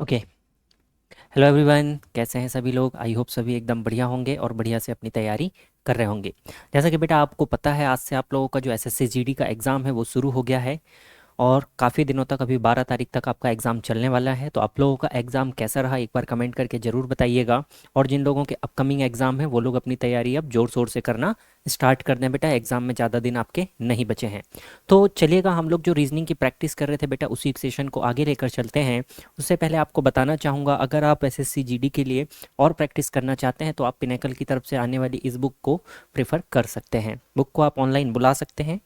Okay. Hello everyone, कैसे हैं सभी लोग? आई होप सभी एकदम बढ़िया होंगे और बढ़िया से अपनी तैयारी कर रहे होंगे। जैसा कि बेटा आपको पता है, आज से आप लोगों का जो एसएससी जीडी का एग्ज़ाम है वो शुरू हो गया है और काफ़ी दिनों तक, अभी 12 तारीख तक आपका एग्ज़ाम चलने वाला है। तो आप लोगों का एग्ज़ाम कैसा रहा एक बार कमेंट करके ज़रूर बताइएगा। और जिन लोगों के अपकमिंग एग्ज़ाम है वो लोग अपनी तैयारी अब ज़ोर शोर से करना स्टार्ट कर दें बेटा, एग्ज़ाम में ज़्यादा दिन आपके नहीं बचे हैं। तो चलिएगा, हम लोग जो रीजनिंग की प्रैक्टिस कर रहे थे बेटा उसी सेशन को आगे लेकर चलते हैं। उससे पहले आपको बताना चाहूँगा, अगर आप एसएससी जीडी के लिए और प्रैक्टिस करना चाहते हैं तो आप पिनेकल की तरफ से आने वाली इस बुक को प्रेफर कर सकते हैं। बुक को आप ऑनलाइन बुला सकते हैं,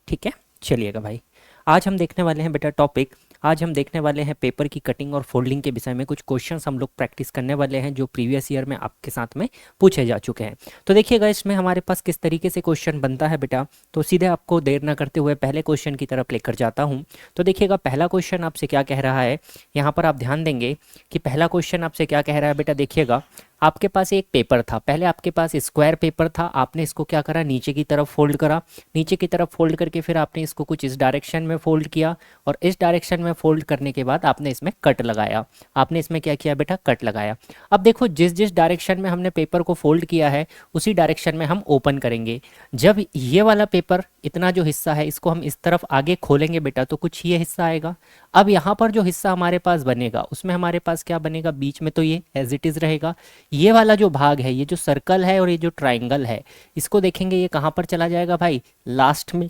ठीक है। चलिएगा भाई, आज हम देखने वाले हैं बेटा टॉपिक, आज हम देखने वाले हैं पेपर की कटिंग और फोल्डिंग के विषय में कुछ क्वेश्चंस हम लोग प्रैक्टिस करने वाले हैं जो प्रीवियस ईयर में आपके साथ में पूछे जा चुके हैं। तो देखिएगा इसमें हमारे पास किस तरीके से क्वेश्चन बनता है बेटा। तो सीधे आपको देर ना करते हुए पहले क्वेश्चन की तरफ लेकर जाता हूँ। तो देखिएगा पहला क्वेश्चन आपसे क्या कह रहा है, यहाँ पर आप ध्यान देंगे कि पहला क्वेश्चन आपसे क्या कह रहा है बेटा। देखिएगा, आपके पास एक पेपर था, पहले आपके पास स्क्वायर पेपर था, आपने इसको क्या करा, नीचे की तरफ फोल्ड करा, नीचे की तरफ फोल्ड करके फिर आपने इसको कुछ इस डायरेक्शन में फोल्ड किया और इस डायरेक्शन में फोल्ड करने के बाद आपने इसमें कट लगाया। आपने इसमें क्या किया बेटा, कट लगाया। अब देखो, जिस जिस डायरेक्शन में हमने पेपर को फोल्ड किया है उसी डायरेक्शन में हम ओपन करेंगे। जब ये वाला पेपर, इतना जो हिस्सा है, इसको हम इस तरफ आगे खोलेंगे बेटा तो कुछ ये हिस्सा आएगा। अब यहाँ पर जो हिस्सा हमारे पास बनेगा उसमें हमारे पास क्या बनेगा, बीच में तो ये एज इट इज़ रहेगा। ये वाला जो भाग है, ये जो सर्कल है और ये जो ट्राइंगल है, इसको देखेंगे ये कहाँ पर चला जाएगा भाई, लास्ट में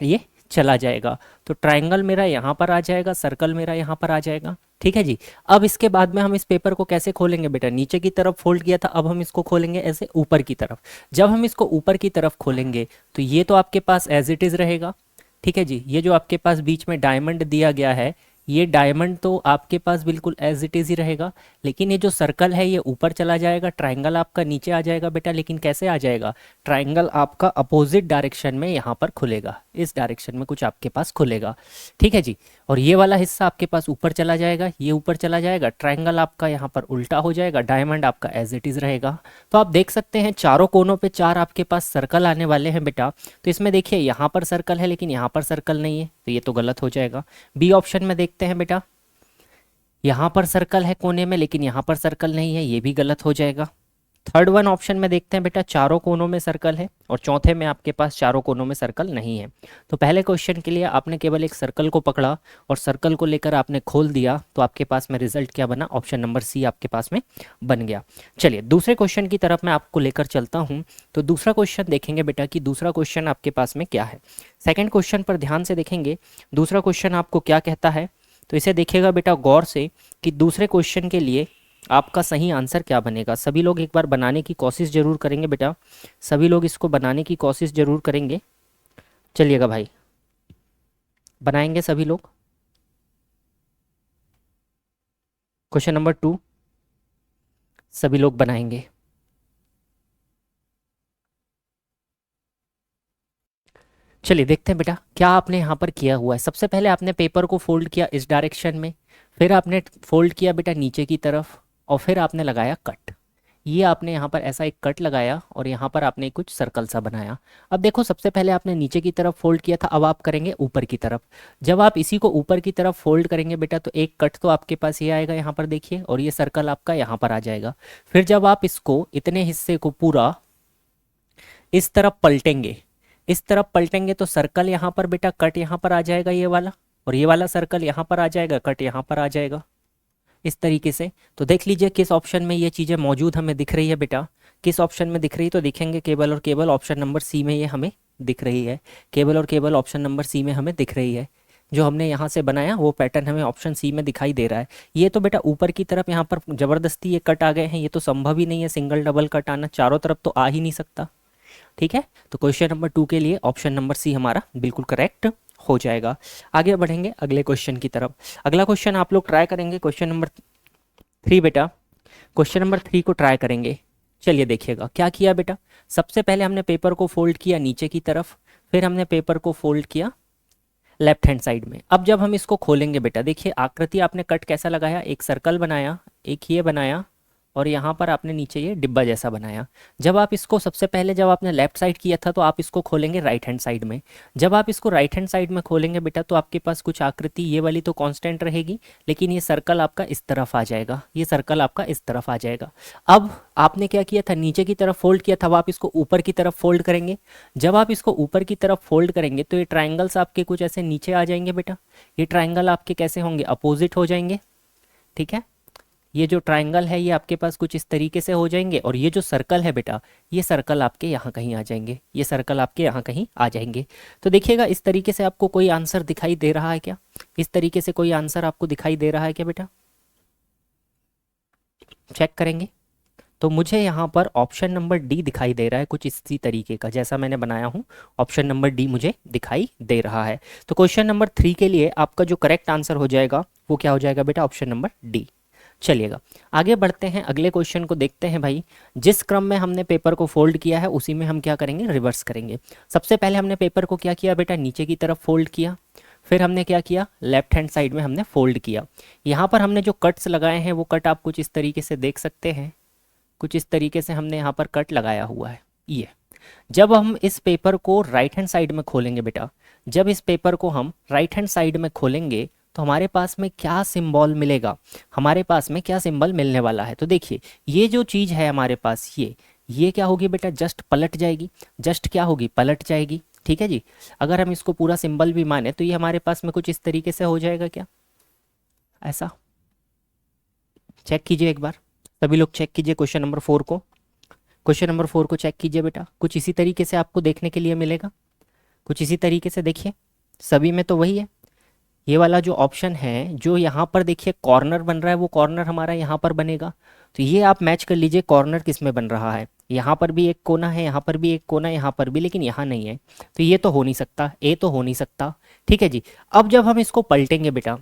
ये चला जाएगा। तो ट्राइंगल मेरा यहाँ पर आ जाएगा, सर्कल मेरा यहाँ पर आ जाएगा, ठीक है जी। अब इसके बाद में हम इस पेपर को कैसे खोलेंगे बेटा, नीचे की तरफ फोल्ड किया था, अब हम इसको खोलेंगे ऐसे ऊपर की तरफ। जब हम इसको ऊपर की तरफ खोलेंगे तो ये तो आपके पास एज इट इज़ रहेगा, ठीक है जी। ये जो आपके पास बीच में डायमंड दिया गया है, ये डायमंड तो आपके पास बिल्कुल एज इट इज़ ही रहेगा। लेकिन ये जो सर्कल है ये ऊपर चला जाएगा, ट्राइंगल आपका नीचे आ जाएगा बेटा। लेकिन कैसे आ जाएगा, ट्राइंगल आपका अपोजिट डायरेक्शन में यहाँ पर खुलेगा, इस डायरेक्शन में कुछ आपके पास खुलेगा, ठीक है जी। और ये वाला हिस्सा आपके पास ऊपर चला जाएगा, ये ऊपर चला जाएगा, ट्राइंगल आपका यहाँ पर उल्टा हो जाएगा, डायमंड आपका एज इट इज़ रहेगा। तो आप देख सकते हैं चारों कोनों पे चार आपके पास सर्कल आने वाले हैं बेटा। तो इसमें देखिए यहाँ पर सर्कल है लेकिन यहाँ पर सर्कल नहीं है, तो ये तो गलत हो जाएगा। बी ऑप्शन में देखते हैं बेटा, यहाँ पर सर्कल है कोने में लेकिन यहाँ पर सर्कल नहीं है, ये भी गलत हो जाएगा। थर्ड वन ऑप्शन में देखते हैं बेटा, चारों कोनों में सर्कल है और चौथे में आपके पास चारों कोनों में सर्कल नहीं है। तो पहले क्वेश्चन के लिए आपने केवल एक सर्कल को पकड़ा और सर्कल को लेकर आपने खोल दिया, तो आपके पास में रिजल्ट क्या बना, ऑप्शन नंबर सी आपके पास में बन गया। चलिए दूसरे क्वेश्चन की तरफ मैं आपको लेकर चलता हूँ। तो दूसरा क्वेश्चन देखेंगे बेटा कि दूसरा क्वेश्चन आपके पास में क्या है। सेकेंड क्वेश्चन पर ध्यान से देखेंगे, दूसरा क्वेश्चन आपको क्या कहता है। तो इसे देखिएगा बेटा गौर से कि दूसरे क्वेश्चन के लिए आपका सही आंसर क्या बनेगा। सभी लोग एक बार बनाने की कोशिश जरूर करेंगे बेटा, सभी लोग इसको बनाने की कोशिश जरूर करेंगे। चलिएगा भाई, बनाएंगे सभी लोग। क्वेश्चन नंबर 2 सभी लोग बनाएंगे। चलिए देखते हैं बेटा क्या आपने यहाँ पर किया हुआ है। सबसे पहले आपने पेपर को फोल्ड किया इस डायरेक्शन में, फिर आपने फोल्ड किया बेटा नीचे की तरफ और फिर आपने लगाया कट। ये आपने यहाँ पर ऐसा एक कट लगाया और यहाँ पर आपने कुछ सर्कल सा बनाया। अब देखो, सबसे पहले आपने नीचे की तरफ फोल्ड किया था, अब आप करेंगे ऊपर की तरफ। जब आप इसी को ऊपर की तरफ फोल्ड करेंगे बेटा तो एक कट तो आपके पास ये आएगा यहाँ पर देखिए, और ये सर्कल आपका यहाँ पर आ जाएगा। फिर जब आप इसको, इतने हिस्से को पूरा इस तरफ पलटेंगे, इस तरफ पलटेंगे तो सर्कल यहाँ पर बेटा, कट यहाँ पर आ जाएगा ये वाला, और ये वाला सर्कल यहाँ पर आ जाएगा, कट यहाँ पर आ जाएगा, इस तरीके से। तो देख लीजिए किस ऑप्शन में ये चीज़ें मौजूद हमें दिख रही है बेटा, किस ऑप्शन में दिख रही है। तो देखेंगे केवल और केवल ऑप्शन नंबर सी में ये हमें दिख रही है, केवल और केवल ऑप्शन नंबर सी में हमें दिख रही है। जो हमने यहाँ से बनाया वो पैटर्न हमें ऑप्शन सी में दिखाई दे रहा है। ये तो बेटा ऊपर की तरफ यहाँ पर ज़बरदस्ती ये कट आ गए हैं, ये तो संभव ही नहीं है सिंगल डबल कट आना, चारों तरफ तो आ ही नहीं सकता, ठीक है। तो क्वेश्चन नंबर 2 के लिए ऑप्शन नंबर सी हमारा बिल्कुल करेक्ट हो जाएगा। आगे बढ़ेंगे अगले क्वेश्चन की तरफ। अगला क्वेश्चन आप लोग ट्राई करेंगे, क्वेश्चन नंबर 3 बेटा, क्वेश्चन नंबर 3 को ट्राई करेंगे। चलिए देखिएगा क्या किया बेटा। सबसे पहले हमने पेपर को फोल्ड किया नीचे की तरफ, फिर हमने पेपर को फोल्ड किया लेफ्ट हैंड साइड में। अब जब हम इसको खोलेंगे बेटा, देखिए आकृति आपने कट कैसा लगाया, एक सर्कल बनाया, एक ये बनाया और यहाँ पर आपने नीचे ये डिब्बा जैसा बनाया। जब आप इसको सबसे पहले जब आपने लेफ्ट साइड किया था तो आप इसको खोलेंगे राइट हैंड साइड में। जब आप इसको राइट हैंड साइड में खोलेंगे बेटा तो आपके पास कुछ आकृति ये वाली तो कांस्टेंट रहेगी, लेकिन ये सर्कल आपका इस तरफ आ जाएगा, ये सर्कल आपका इस तरफ आ जाएगा। अब आपने क्या किया था, नीचे की तरफ फोल्ड किया था, अब आप इसको ऊपर की तरफ फोल्ड करेंगे। जब आप इसको ऊपर की तरफ फोल्ड करेंगे तो ये ट्राइंगल्स आपके कुछ ऐसे नीचे आ जाएंगे बेटा। ये ट्राइंगल आपके कैसे होंगे, अपोजिट हो जाएंगे। ठीक है, ये जो ट्राइंगल है ये आपके पास कुछ इस तरीके से हो जाएंगे, और ये जो सर्कल है बेटा ये सर्कल आपके यहाँ कहीं आ जाएंगे, ये सर्कल आपके यहाँ कहीं आ जाएंगे। तो देखिएगा इस तरीके से आपको कोई आंसर दिखाई दे रहा है क्या, इस तरीके से कोई आंसर आपको दिखाई दे रहा है क्या बेटा, चेक करेंगे। तो मुझे यहाँ पर ऑप्शन नंबर डी दिखाई दे रहा है, कुछ इसी तरीके का जैसा मैंने बनाया हूँ, ऑप्शन नंबर डी मुझे दिखाई दे रहा है। तो क्वेश्चन नंबर 3 के लिए आपका जो करेक्ट आंसर हो जाएगा वो क्या हो जाएगा बेटा, ऑप्शन नंबर डी। चलिएगा आगे बढ़ते हैं, अगले क्वेश्चन को देखते हैं भाई। जिस क्रम में हमने पेपर को फोल्ड किया है उसी में हम क्या करेंगे, रिवर्स करेंगे। सबसे पहले हमने पेपर को क्या किया बेटा, नीचे की तरफ फोल्ड किया, फिर हमने क्या किया, लेफ्ट हैंड साइड में हमने फोल्ड किया। यहाँ पर हमने जो कट्स लगाए हैं वो कट आप कुछ इस तरीके से देख सकते हैं, कुछ इस तरीके से हमने यहाँ पर कट लगाया हुआ है ये। जब हम इस पेपर को राइट हैंड साइड में खोलेंगे बेटा, जब इस पेपर को हम राइट हैंड साइड में खोलेंगे तो हमारे पास में क्या सिंबल मिलेगा, हमारे पास में क्या सिंबल मिलने वाला है। तो देखिए ये जो चीज़ है हमारे पास ये क्या होगी बेटा, जस्ट पलट जाएगी, जस्ट क्या होगी, पलट जाएगी। ठीक है जी, अगर हम इसको पूरा सिंबल भी माने तो ये हमारे पास में कुछ इस तरीके से हो जाएगा क्या, ऐसा। चेक कीजिए एक बार, सभी लोग चेक कीजिए क्वेश्चन नंबर 4 को, क्वेश्चन नंबर 4 को चेक कीजिए बेटा, कुछ इसी तरीके से आपको देखने के लिए मिलेगा, कुछ इसी तरीके से देखिए, सभी में तो वही है। ये वाला जो ऑप्शन है, जो यहाँ पर देखिए कॉर्नर बन रहा है वो कॉर्नर हमारा यहाँ पर बनेगा। तो ये आप मैच कर लीजिए कॉर्नर किस में बन रहा है, यहाँ पर भी एक कोना है, यहाँ पर भी एक कोना है, यहाँ पर भी, लेकिन यहाँ नहीं है। तो ये तो हो नहीं सकता, ए तो हो नहीं सकता। ठीक है जी, अब जब हम इसको पलटेंगे बेटा,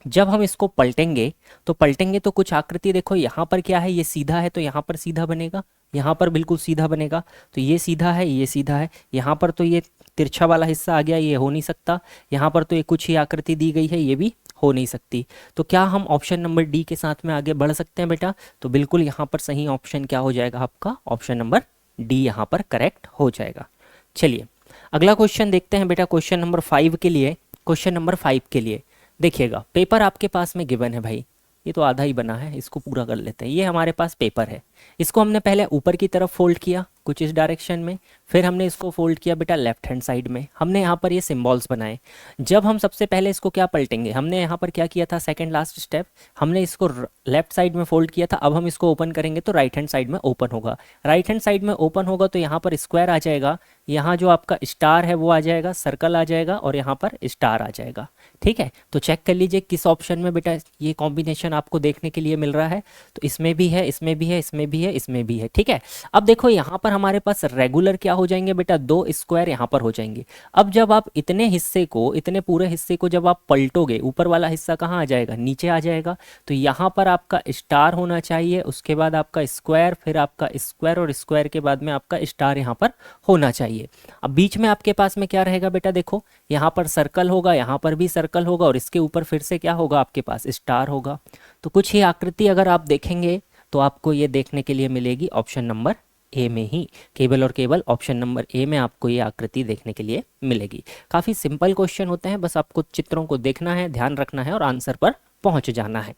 जब हम इसको पलटेंगे तो कुछ आकृति देखो, यहाँ पर क्या है, ये सीधा है तो यहाँ पर सीधा बनेगा, यहाँ पर बिल्कुल सीधा बनेगा। तो ये सीधा है, ये सीधा है, यहाँ पर तो ये तिरछा वाला हिस्सा आ गया, ये हो नहीं सकता। यहाँ पर तो ये कुछ ही आकृति दी गई है, ये भी हो नहीं सकती। तो क्या हम ऑप्शन नंबर डी के साथ में आगे बढ़ सकते हैं बेटा, तो बिल्कुल यहाँ पर सही ऑप्शन क्या हो जाएगा आपका, ऑप्शन नंबर डी यहाँ पर करेक्ट हो जाएगा। चलिए अगला क्वेश्चन देखते हैं बेटा, क्वेश्चन नंबर 5 के लिए, क्वेश्चन नंबर 5 के लिए देखिएगा, पेपर आपके पास में गिवन है भाई, ये तो आधा ही बना है, इसको पूरा कर लेते हैं। ये हमारे पास पेपर है, इसको हमने पहले ऊपर की तरफ फोल्ड किया कुछ इस डायरेक्शन में, फिर हमने इसको फोल्ड किया बेटा लेफ्ट हैंड साइड में, हमने यहाँ पर ये सिंबल्स बनाए। जब हम सबसे पहले इसको क्या पलटेंगे, हमने यहाँ पर क्या किया था, सेकंड लास्ट स्टेप, हमने इसको लेफ्ट साइड में फोल्ड किया था, अब हम इसको ओपन करेंगे तो राइट हैंड साइड में ओपन होगा। राइट हैंड साइड में ओपन होगा तो यहाँ पर स्क्वायर आ जाएगा, यहाँ जो आपका स्टार है वो आ जाएगा, सर्कल आ जाएगा, और यहाँ पर स्टार आ जाएगा। ठीक है, तो चेक कर लीजिए किस ऑप्शन में बेटा ये कॉम्बिनेशन आपको देखने के लिए मिल रहा है। तो इसमें भी है, इसमें भी है, इसमें भी है, इसमें भी है। ठीक है, अब देखो यहाँ पर हमारे पास रेगुलर क्या हो जाएंगे बेटा, 2 स्क्वायर यहाँ पर हो जाएंगे। अब जब आप इतने हिस्से को, इतने पूरे हिस्से को जब आप पलटोगे, ऊपर वाला हिस्सा कहाँ आ जाएगा, नीचे आ जाएगा। तो यहाँ पर आपका स्टार होना चाहिए, उसके बाद आपका स्क्वायर, फिर आपका स्क्वायर, और स्क्वायर के बाद में आपका स्टार यहाँ पर होना चाहिए। अब बीच में आपके पास में क्या रहेगा बेटा, देखो यहाँ पर सर्कल होगा, यहाँ पर भी सर्कल होगा, और इसके ऊपर फिर से क्या होगा आपके पास, स्टार होगा। तो कुछ ही आकृति अगर आप देखेंगे तो आपको ये देखने के लिए मिलेगी ऑप्शन नंबर ए में ही, केवल और केवल ऑप्शन नंबर ए में आपको ये आकृति देखने के लिए मिलेगी। काफ़ी सिंपल क्वेश्चन होते हैं, बस आपको चित्रों को देखना है, ध्यान रखना है और आंसर पर पहुंच जाना है।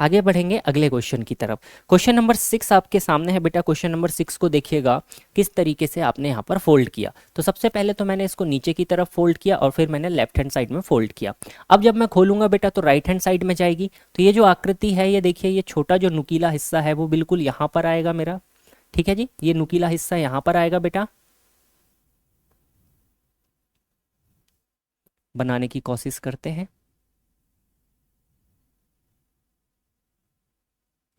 आगे बढ़ेंगे अगले क्वेश्चन की तरफ। क्वेश्चन नंबर 6 आपके सामने है बेटा, क्वेश्चन नंबर 6 को देखिएगा किस तरीके से आपने यहाँ पर फोल्ड किया। तो सबसे पहले तो मैंने इसको नीचे की तरफ फोल्ड किया और फिर मैंने लेफ्ट हैंड साइड में फोल्ड किया। अब जब मैं खोलूंगा बेटा तो राइट हैंड साइड में जाएगी। तो ये जो आकृति है ये देखिए, ये छोटा जो नुकीला हिस्सा है वो बिल्कुल यहाँ पर आएगा मेरा। ठीक है जी, ये नुकीला हिस्सा यहाँ पर आएगा बेटा, बनाने की कोशिश करते हैं।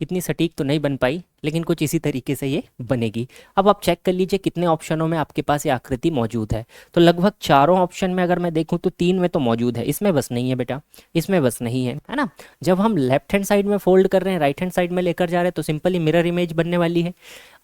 इतनी सटीक तो नहीं बन पाई, लेकिन कुछ इसी तरीके से ये बनेगी। अब आप चेक कर लीजिए कितने ऑप्शनों में आपके पास ये आकृति मौजूद है। तो लगभग चारों ऑप्शन में अगर मैं देखूं तो 3 में तो मौजूद है, इसमें बस नहीं है बेटा, इसमें बस नहीं है ना। जब हम लेफ्ट हैंड साइड में फोल्ड कर रहे हैं, राइट हैंड साइड में लेकर जा रहे हैं, तो सिंपली मिरर इमेज बनने वाली है।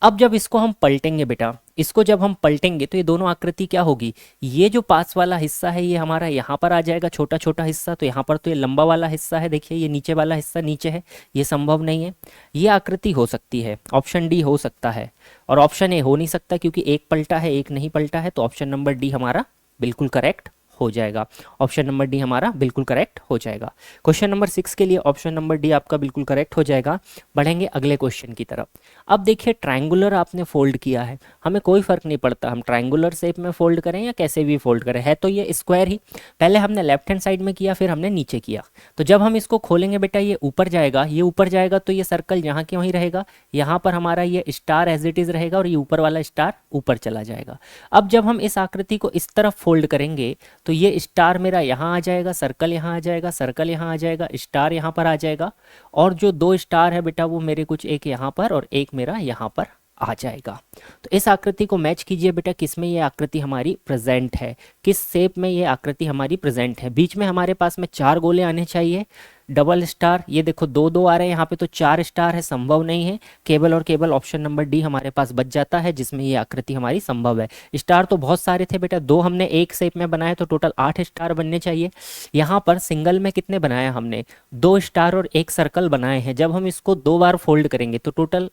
अब जब इसको हम पलटेंगे बेटा, इसको जब हम पलटेंगे तो ये दोनों आकृति क्या होगी, ये जो पास वाला हिस्सा है ये हमारा यहाँ पर आ जाएगा, छोटा छोटा हिस्सा, तो यहाँ पर तो ये लंबा वाला हिस्सा है, देखिए ये नीचे वाला हिस्सा नीचे है, ये संभव नहीं है। ये आकृति हो सकती है, ऑप्शन डी हो सकता है, और ऑप्शन ए हो नहीं सकता क्योंकि एक पलटा है एक नहीं पलटा है, तो ऑप्शन नंबर डी हमारा बिल्कुल करेक्ट हो जाएगा। ऑप्शन नंबर डी हमारा बिल्कुल करेक्ट हो जाएगा। क्वेश्चन नंबर 6 के लिए ऑप्शन नंबर डी आपका बिल्कुल करेक्ट हो जाएगा। बढ़ेंगे अगले क्वेश्चन की तरफ। अब देखिए ट्रायंगुलर आपने फोल्ड किया है, हमें कोई फर्क नहीं पड़ता हम ट्रायंगुलर शेप में फोल्ड करें या कैसे भी फोल्ड करें, है तो ये स्क्वायर ही। पहले हमने लेफ्ट हैंड साइड में किया, फिर हमने नीचे किया, तो जब हम इसको खोलेंगे बेटा ये ऊपर जाएगा, ये ऊपर जाएगा तो ये सर्कल यहाँ के वहीं रहेगा, यहाँ पर हमारा ये स्टार एज इट इज रहेगा और ये ऊपर वाला स्टार ऊपर चला जाएगा। अब जब हम इस आकृति को इस तरफ फोल्ड करेंगे तो ये स्टार मेरा यहाँ आ जाएगा, सर्कल यहाँ आ जाएगा, सर्कल यहाँ आ जाएगा, स्टार यहाँ पर आ जाएगा, और जो 2 स्टार है बेटा वो मेरे कुछ एक यहाँ पर और एक मेरा यहाँ पर आ जाएगा। तो इस आकृति को मैच कीजिए बेटा, किस में ये आकृति हमारी प्रेजेंट है, किस शेप में ये आकृति हमारी प्रेजेंट है। बीच में हमारे पास में 4 गोले आने चाहिए, डबल स्टार, ये देखो 2 आ रहे हैं यहाँ पे, तो 4 स्टार है, संभव नहीं है। केवल और केवल ऑप्शन नंबर डी हमारे पास बच जाता है जिसमें ये आकृति हमारी संभव है। स्टार तो बहुत सारे थे बेटा, 2 हमने एक शेप में बनाए तो टोटल 8 स्टार बनने चाहिए। यहाँ पर सिंगल में कितने बनाया हमने, 2 स्टार और एक सर्कल बनाए हैं। जब हम इसको 2 बार फोल्ड करेंगे तो टोटल,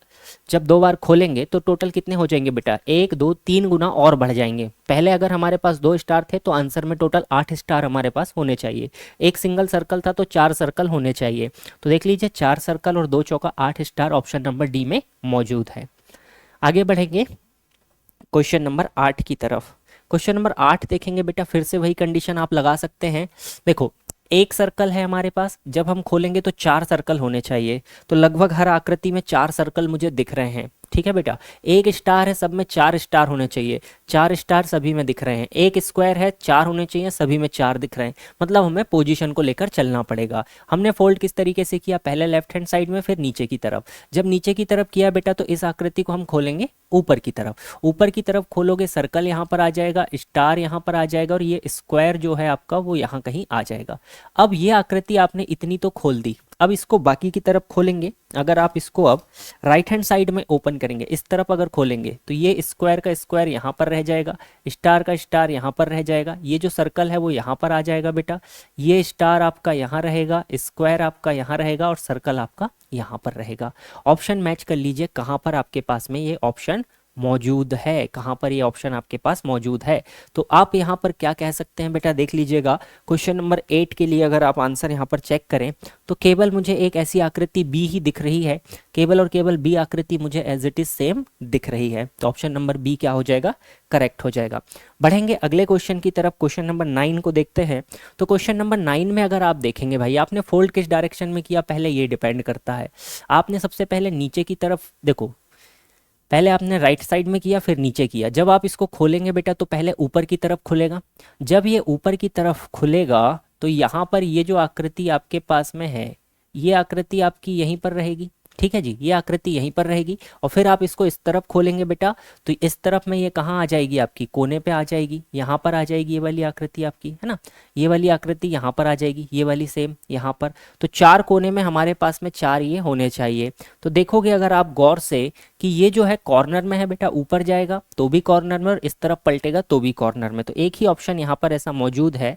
जब 2 बार खोलेंगे तो टोटल कितने हो जाएंगे बेटा, 1 2 3 गुना और बढ़ जाएंगे। पहले अगर हमारे पास 2 स्टार थे तो आंसर में टोटल 8 स्टार हमारे पास होने चाहिए। एक सिंगल सर्कल था तो 4 सर्कल होने चाहिए। तो देख लीजिए 4 सर्कल और 2 चौका 8 स्टार ऑप्शन नंबर डी में मौजूद है। आगे बढ़ेंगे क्वेश्चन नंबर 8 की तरफ। क्वेश्चन नंबर 8 देखेंगे बेटा, फिर से वही कंडीशन आप लगा सकते हैं। देखो एक सर्कल है हमारे पास, जब हम खोलेंगे तो 4 सर्कल होने चाहिए, तो लगभग हर आकृति में 4 सर्कल मुझे दिख रहे हैं, ठीक है बेटा। एक स्टार है, सब में 4 स्टार होने चाहिए, 4 स्टार सभी में दिख रहे हैं। एक स्क्वायर है, 4 होने चाहिए, सभी में 4 दिख रहे हैं, मतलब हमें पोजीशन को लेकर चलना पड़ेगा। हमने फोल्ड किस तरीके से किया, पहले लेफ्ट हैंड साइड में फिर नीचे की तरफ। जब नीचे की तरफ किया बेटा तो इस आकृति को हम खोलेंगे ऊपर की तरफ, ऊपर की तरफ खोलोगे सर्कल यहाँ पर आ जाएगा, स्टार यहाँ पर आ जाएगा और ये स्क्वायर जो है आपका वो यहाँ कहीं आ जाएगा। अब ये आकृति आपने इतनी तो खोल दी, अब इसको बाकी की तरफ खोलेंगे। अगर आप इसको अब राइट हैंड साइड में ओपन करेंगे, इस तरफ अगर खोलेंगे तो ये स्क्वायर का स्क्वायर यहाँ पर रह जाएगा, स्टार का स्टार यहाँ पर रह जाएगा, ये जो सर्कल है वो यहाँ पर आ जाएगा बेटा, ये स्टार आपका यहाँ रहेगा, स्क्वायर आपका यहाँ रहेगा और सर्कल आपका यहाँ पर रहेगा। ऑप्शन मैच कर लीजिए कहाँ पर आपके पास में ये ऑप्शन मौजूद है, कहाँ पर ये ऑप्शन आपके पास मौजूद है। तो आप यहाँ पर क्या कह सकते हैं बेटा, देख लीजिएगा क्वेश्चन नंबर 8 के लिए अगर आप आंसर यहाँ पर चेक करें तो केवल मुझे एक ऐसी आकृति बी ही दिख रही है, केवल और केवल बी आकृति मुझे एज इट इज सेम दिख रही है। तो ऑप्शन नंबर बी क्या हो जाएगा, करेक्ट हो जाएगा। बढ़ेंगे अगले क्वेश्चन की तरफ, क्वेश्चन नंबर 9 को देखते हैं। तो क्वेश्चन नंबर 9 में अगर आप देखेंगे भाई, आपने फोल्ड किस डायरेक्शन में किया पहले ये डिपेंड करता है। आपने सबसे पहले नीचे की तरफ, देखो पहले आपने राइट साइड में किया फिर नीचे किया। जब आप इसको खोलेंगे बेटा तो पहले ऊपर की तरफ खुलेगा, जब ये ऊपर की तरफ खुलेगा तो यहाँ पर ये जो आकृति आपके पास में है ये आकृति आपकी यहीं पर रहेगी, ठीक है जी, ये आकृति यहीं पर रहेगी। और फिर आप इसको इस तरफ खोलेंगे बेटा तो इस तरफ में ये कहाँ आ जाएगी, आपकी कोने पे आ जाएगी, यहाँ पर आ जाएगी ये वाली आकृति आपकी, है ना, ये वाली आकृति यहाँ पर आ जाएगी, ये वाली सेम यहाँ पर। तो 4 कोने में हमारे पास में 4 ये होने चाहिए। तो देखोगे अगर आप गौर से कि ये जो है कॉर्नर में है बेटा, ऊपर जाएगा तो भी कॉर्नर में और इस तरफ पलटेगा तो भी कॉर्नर में। तो एक ही ऑप्शन यहाँ पर ऐसा मौजूद है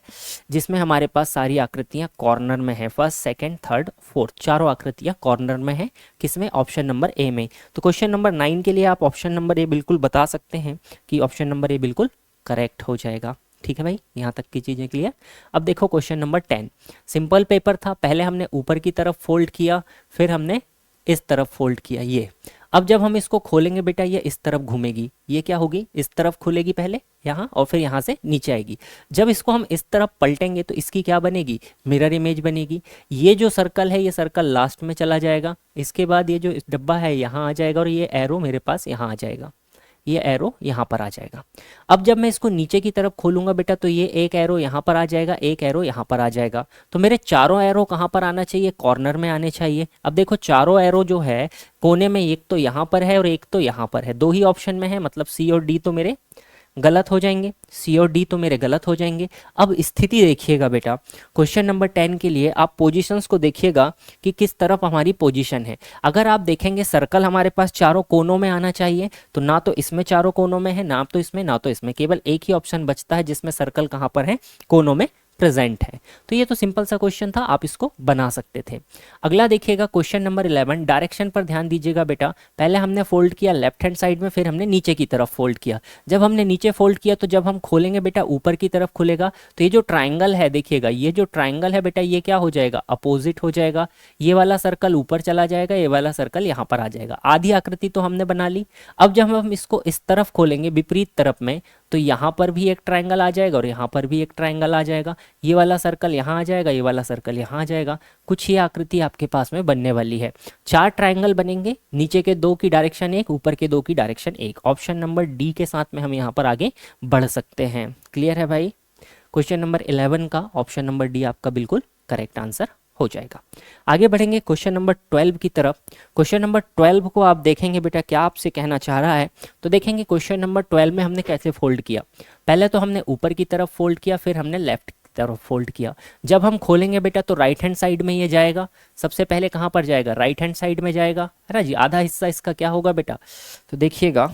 जिसमें हमारे पास सारी आकृतियाँ कॉर्नर में है, फर्स्ट सेकेंड थर्ड फोर्थ, चारों आकृतियाँ कॉर्नर में है, किसमें, ऑप्शन नंबर ए में। तो क्वेश्चन नंबर 9 के लिए आप ऑप्शन नंबर ए बिल्कुल बता सकते हैं कि ऑप्शन नंबर ए बिल्कुल करेक्ट हो जाएगा। ठीक है भाई, यहाँ तक की चीज़ें क्लियर। अब देखो क्वेश्चन नंबर 10, सिंपल पेपर था, पहले हमने ऊपर की तरफ फोल्ड किया फिर हमने इस तरफ फोल्ड किया ये। अब जब हम इसको खोलेंगे बेटा ये इस तरफ घूमेगी, ये क्या होगी, इस तरफ खुलेगी पहले यहाँ और फिर यहाँ से नीचे आएगी। जब इसको हम इस तरफ पलटेंगे तो इसकी क्या बनेगी, मिरर इमेज बनेगी। ये जो सर्कल है ये सर्कल लास्ट में चला जाएगा, इसके बाद ये जो डब्बा है यहाँ आ जाएगा और ये एरो मेरे पास यहाँ आ जाएगा, ये एरो यहाँ पर आ जाएगा। अब जब मैं इसको नीचे की तरफ खोलूंगा बेटा तो ये एक एरो यहाँ पर आ जाएगा, एक एरो यहाँ पर आ जाएगा। तो मेरे चारों एरो कहाँ पर आना चाहिए, कॉर्नर में आने चाहिए। अब देखो चारों एरो जो है कोने में, एक तो यहाँ पर है और एक तो यहाँ पर है, दो ही ऑप्शन में है, मतलब सी और डी तो मेरे गलत हो जाएंगे, सी और डी तो मेरे गलत हो जाएंगे। अब स्थिति देखिएगा बेटा, क्वेश्चन नंबर 10 के लिए आप पोजीशंस को देखिएगा कि किस तरफ हमारी पोजीशन है। अगर आप देखेंगे सर्कल हमारे पास चारों कोनों में आना चाहिए, तो ना तो इसमें चारों कोनों में है, ना तो इसमें, ना तो इसमें, केवल एक ही ऑप्शन बचता है जिसमें सर्कल कहाँ पर है, कोनों में प्रेजेंट है। तो ये तो सिंपल सा क्वेश्चन था, आप इसको बना सकते थे। अगला देखिएगा क्वेश्चन नंबर 11, डायरेक्शन पर ध्यान दीजिएगा बेटा। पहले हमने फोल्ड किया लेफ्ट हैंड साइड में, फिर हमने नीचे की तरफ फोल्ड किया। जब हमने नीचे फोल्ड किया तो जब हम खोलेंगे बेटा ऊपर की तरफ खुलेगा। तो ये जो ट्राइंगल है देखिएगा, ये जो ट्राइंगल है बेटा ये क्या हो जाएगा, अपोजिट हो जाएगा। ये वाला सर्कल ऊपर चला जाएगा, ये वाला सर्कल यहाँ पर आ जाएगा। आधी आकृति तो हमने बना ली। अब जब हम इसको इस तरफ खोलेंगे विपरीत तरफ में, तो यहाँ पर भी एक ट्राइंगल आ जाएगा और यहाँ पर भी एक ट्राइंगल आ जाएगा। ये वाला सर्कल यहाँ आ जाएगा, ये वाला सर्कल यहाँ आ जाएगा। कुछ ये आकृति आपके पास में बनने वाली है। 4 ट्राइंगल बनेंगे, नीचे के 2 की डायरेक्शन एक, ऊपर के 2 की डायरेक्शन एक। ऑप्शन नंबर डी के साथ में हम यहाँ पर आगे बढ़ सकते हैं। क्लियर है भाई? क्वेश्चन नंबर 11 का ऑप्शन नंबर डी आपका बिल्कुल करेक्ट आंसर हो जाएगा। आगे बढ़ेंगे क्वेश्चन नंबर 12 की तरफ। क्वेश्चन नंबर 12 को आप देखेंगे बेटा क्या आपसे कहना चाह रहा है, तो देखेंगे क्वेश्चन नंबर 12 में हमने कैसे फोल्ड किया। पहले तो हमने ऊपर की तरफ फोल्ड किया, फिर हमने लेफ्ट की तरफ फोल्ड किया। जब हम खोलेंगे बेटा तो राइट हैंड साइड में ये जाएगा। सबसे पहले कहाँ पर जाएगा, राइट हैंड साइड में जाएगा, है ना जी। आधा हिस्सा इसका क्या होगा बेटा, तो देखिएगा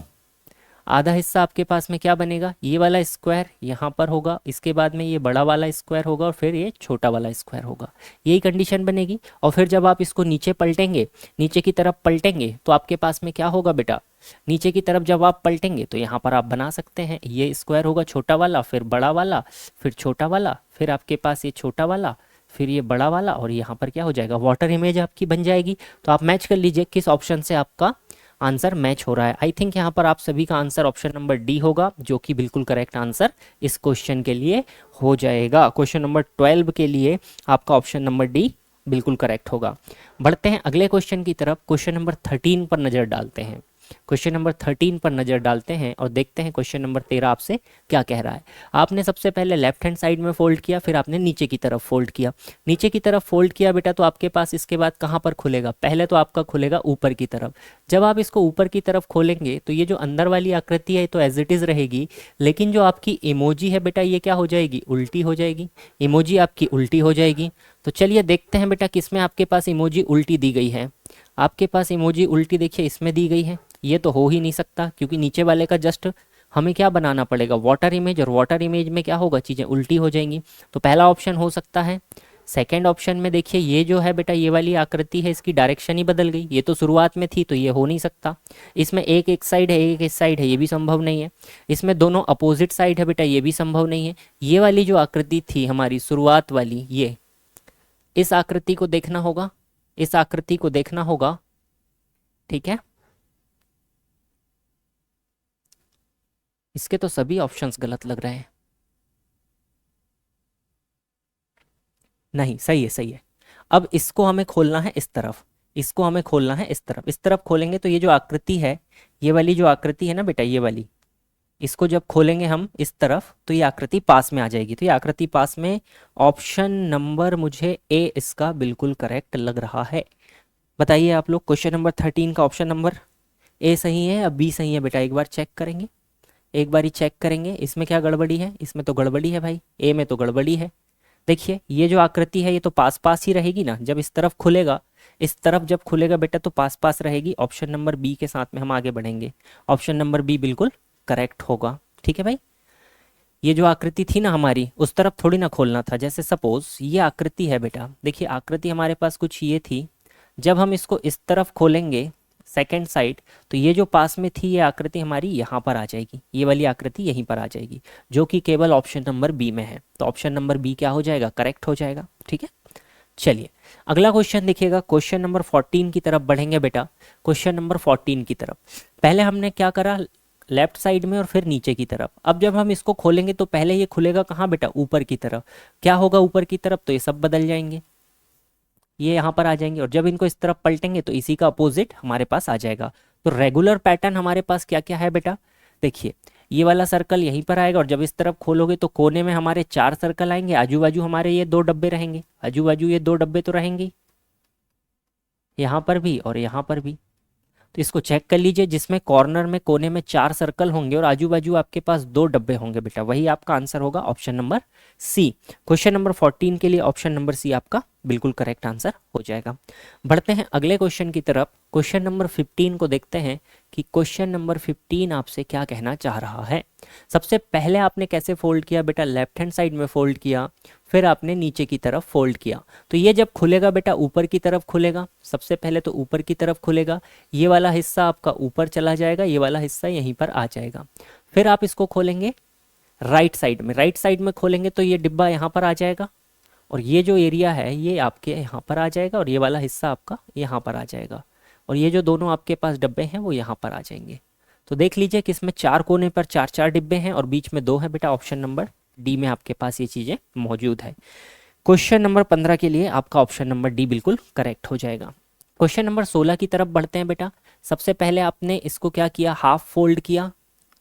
आधा हिस्सा आपके पास में क्या बनेगा, ये वाला स्क्वायर यहाँ पर होगा, इसके बाद में ये बड़ा वाला स्क्वायर होगा और फिर ये छोटा वाला स्क्वायर होगा। यही कंडीशन बनेगी। और फिर जब आप इसको नीचे पलटेंगे, नीचे की तरफ पलटेंगे, तो आपके पास में क्या होगा बेटा, नीचे की तरफ जब आप पलटेंगे तो यहाँ पर आप बना सकते हैं, ये स्क्वायर होगा छोटा वाला, फिर बड़ा वाला, फिर छोटा वाला, फिर आपके पास ये छोटा वाला, फिर ये बड़ा वाला, और यहाँ पर क्या हो जाएगा, वाटर इमेज आपकी बन जाएगी। तो आप मैच कर लीजिए किस ऑप्शन से आपका आंसर मैच हो रहा है। आई थिंक यहाँ पर आप सभी का आंसर ऑप्शन नंबर डी होगा, जो कि बिल्कुल करेक्ट आंसर इस क्वेश्चन के लिए हो जाएगा। क्वेश्चन नंबर 12 के लिए आपका ऑप्शन नंबर डी बिल्कुल करेक्ट होगा। बढ़ते हैं अगले क्वेश्चन की तरफ। क्वेश्चन नंबर 13 पर नजर डालते हैं। क्वेश्चन नंबर 13 पर नजर डालते हैं और देखते हैं क्वेश्चन नंबर 13 आपसे क्या कह रहा है। आपने सबसे पहले लेफ्ट हैंड साइड में फोल्ड किया, फिर आपने नीचे की तरफ फोल्ड किया। नीचे की तरफ फोल्ड किया बेटा तो आपके पास इसके बाद कहाँ पर खुलेगा, पहले तो आपका खुलेगा ऊपर की तरफ। जब आप इसको ऊपर की तरफ खोलेंगे तो ये जो अंदर वाली आकृति है तो एज इट इज रहेगी, लेकिन जो आपकी इमोजी है बेटा ये क्या हो जाएगी, उल्टी हो जाएगी। इमोजी आपकी उल्टी हो जाएगी। तो चलिए देखते हैं बेटा किसमें आपके पास इमोजी उल्टी दी गई है। आपके पास इमोजी उल्टी देखिए इसमें दी गई है। ये तो हो ही नहीं सकता, क्योंकि नीचे वाले का जस्ट हमें क्या बनाना पड़ेगा, वाटर इमेज, और वाटर इमेज में क्या होगा, चीज़ें उल्टी हो जाएंगी। तो पहला ऑप्शन हो सकता है। सेकंड ऑप्शन में देखिए ये जो है बेटा ये वाली आकृति है, इसकी डायरेक्शन ही बदल गई। ये तो शुरुआत में थी तो ये हो नहीं सकता। इसमें एक एक साइड है, एक इस साइड है, ये भी संभव नहीं है। इसमें दोनों अपोजिट साइड है बेटा, ये भी संभव नहीं है। ये वाली जो आकृति थी हमारी शुरुआत वाली, ये इस आकृति को देखना होगा, इस आकृति को देखना होगा, ठीक है। इसके तो सभी ऑप्शंस गलत लग रहे हैं। नहीं, सही है, सही है। अब इसको हमें खोलना है इस तरफ, इसको हमें खोलना है इस तरफ। इस तरफ खोलेंगे तो ये जो आकृति है, ये वाली जो आकृति है ना बेटा, ये वाली, इसको जब खोलेंगे हम इस तरफ तो ये आकृति पास में आ जाएगी। तो ये आकृति पास में, ऑप्शन नंबर मुझे ए इसका बिल्कुल करेक्ट लग रहा है। बताइए आप लोग, क्वेश्चन नंबर 13 का ऑप्शन नंबर ए सही है या बी सही है बेटा, एक बार चेक करेंगे, एक बार ही चेक करेंगे। इसमें क्या गड़बड़ी है, इसमें तो गड़बड़ी है भाई, ए में तो गड़बड़ी है। देखिए ये जो आकृति है ये तो पास पास ही रहेगी ना, जब इस तरफ खुलेगा, इस तरफ जब खुलेगा बेटा तो पास पास रहेगी। ऑप्शन नंबर बी के साथ में हम आगे बढ़ेंगे। ऑप्शन नंबर बी बिल्कुल करेक्ट होगा, ठीक है भाई। ये जो आकृति थी ना हमारी, उस तरफ थोड़ी ना खोलना था। जैसे सपोज ये आकृति है बेटा, देखिए आकृति हमारे पास कुछ ये थी। जब हम इसको इस तरफ खोलेंगे सेकेंड साइड, तो ये जो पास में थी ये आकृति हमारी यहाँ पर आ जाएगी, ये वाली आकृति यहीं पर आ जाएगी, जो कि केवल ऑप्शन नंबर बी में है। तो ऑप्शन नंबर बी क्या हो जाएगा, करेक्ट हो जाएगा, ठीक है। चलिए अगला क्वेश्चन देखिएगा। क्वेश्चन नंबर 14 की तरफ बढ़ेंगे बेटा। क्वेश्चन नंबर 14 की तरफ पहले हमने क्या करा, लेफ्ट साइड में और फिर नीचे की तरफ। अब जब हम इसको खोलेंगे तो पहले ये खुलेगा कहाँ बेटा, ऊपर की तरफ। क्या होगा ऊपर की तरफ, तो ये सब बदल जाएंगे, ये यहाँ पर आ जाएंगे, और जब इनको इस तरफ पलटेंगे तो इसी का अपोजिट हमारे पास आ जाएगा। तो रेगुलर पैटर्न हमारे पास क्या क्या है बेटा, देखिए ये वाला सर्कल यहीं पर आएगा, और जब इस तरफ खोलोगे तो कोने में हमारे 4 सर्कल आएंगे, आजू बाजू हमारे ये 2 डब्बे रहेंगे, आजू बाजू ये 2 डब्बे तो रहेंगे, यहाँ पर भी और यहाँ पर भी। तो इसको चेक कर लीजिए, जिसमें कॉर्नर में कोने में 4 सर्कल होंगे और आजू बाजू आपके पास 2 डब्बे होंगे बेटा, वही आपका आंसर होगा option number C. Question number 14 के लिए ऑप्शन नंबर सी आपका बिल्कुल करेक्ट आंसर हो जाएगा। बढ़ते हैं अगले क्वेश्चन की तरफ। क्वेश्चन नंबर 15 को देखते हैं कि क्वेश्चन नंबर 15 आपसे क्या कहना चाह रहा है। सबसे पहले आपने कैसे फोल्ड किया बेटा, लेफ्ट हैंड साइड में फोल्ड किया, फिर आपने नीचे की तरफ फोल्ड किया। तो ये जब खुलेगा बेटा ऊपर की तरफ खुलेगा, सबसे पहले तो ऊपर की तरफ खुलेगा, ये वाला हिस्सा आपका ऊपर चला जाएगा, ये वाला हिस्सा यहीं पर आ जाएगा। फिर आप इसको खोलेंगे राइट साइड में, राइट साइड में खोलेंगे तो ये डिब्बा यहाँ पर आ जाएगा, और ये जो एरिया है ये आपके यहाँ पर आ जाएगा, और ये वाला हिस्सा आपका यहाँ पर आ जाएगा, और ये जो दोनों आपके पास डब्बे हैं वो यहाँ पर आ जाएंगे। तो देख लीजिए कि इसमें 4 कोने पर 4 डिब्बे हैं और बीच में 2 है बेटा, ऑप्शन नंबर डी में आपके पास ये चीज़ें मौजूद है। क्वेश्चन नंबर 15 के लिए आपका ऑप्शन नंबर डी बिल्कुल करेक्ट हो जाएगा। क्वेश्चन नंबर 16 की तरफ बढ़ते हैं बेटा। सबसे पहले आपने इसको क्या किया, हाफ फोल्ड किया।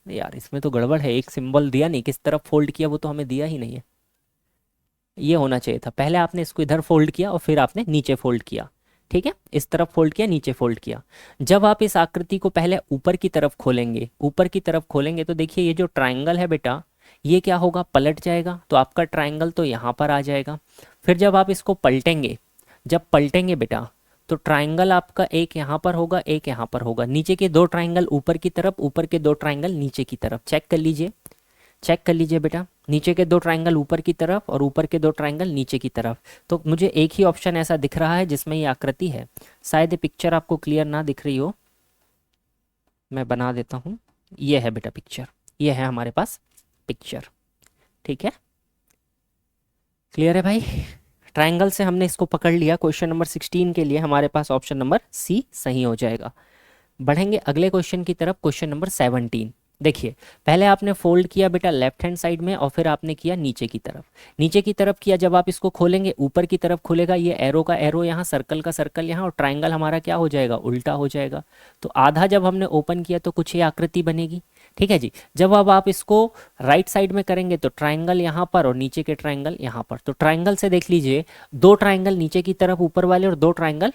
यार इसमें तो गड़बड़ है, एक सिंबल दिया नहीं, किस तरफ फोल्ड किया वो तो हमें दिया ही नहीं है, ये होना चाहिए था। पहले आपने इसको इधर फोल्ड किया और फिर आपने नीचे फोल्ड किया, ठीक है, इस तरफ फोल्ड किया, नीचे फोल्ड किया। जब आप इस आकृति को पहले ऊपर की तरफ खोलेंगे, ऊपर की तरफ खोलेंगे तो देखिए ये जो ट्रायंगल है बेटा, ये क्या होगा, पलट जाएगा, तो आपका ट्रायंगल तो यहाँ पर आ जाएगा। फिर जब आप इसको पलटेंगे, जब पलटेंगे बेटा तो ट्रायंगल आपका एक यहाँ पर होगा, एक यहाँ पर होगा, नीचे के 2 ट्रायंगल ऊपर की तरफ, ऊपर के 2 ट्रायंगल नीचे की तरफ। चेक कर लीजिए, चेक कर लीजिए बेटा, नीचे के 2 ट्रायंगल ऊपर की तरफ और ऊपर के 2 ट्रायंगल नीचे की तरफ। तो मुझे एक ही ऑप्शन ऐसा दिख रहा है जिसमें ये आकृति है। शायद ये पिक्चर आपको क्लियर ना दिख रही हो, मैं बना देता हूँ। ये है बेटा पिक्चर, ये है हमारे पास पिक्चर, ठीक है, क्लियर है भाई। ट्रायंगल से हमने इसको पकड़ लिया। क्वेश्चन नंबर 16 के लिए हमारे पास ऑप्शन नंबर सी सही हो जाएगा। बढ़ेंगे अगले क्वेश्चन की तरफ। क्वेश्चन नंबर 17 देखिए, पहले आपने फोल्ड किया बेटा लेफ्ट हैंड साइड में और फिर आपने किया नीचे की तरफ, नीचे की तरफ किया। जब आप इसको खोलेंगे ऊपर की तरफ खुलेगा, ये एरो का एरो यहाँ, सर्कल का सर्कल यहाँ, और ट्रायंगल हमारा क्या हो जाएगा, उल्टा हो जाएगा। तो आधा जब हमने ओपन किया तो कुछ ये आकृति बनेगी, ठीक है जी। जब अब आप इसको राइट साइड में करेंगे तो ट्रायंगल यहाँ पर और नीचे के ट्रायंगल यहाँ पर। तो ट्रायंगल से देख लीजिए 2 ट्रायंगल नीचे की तरफ ऊपर वाले और 2 ट्रायंगल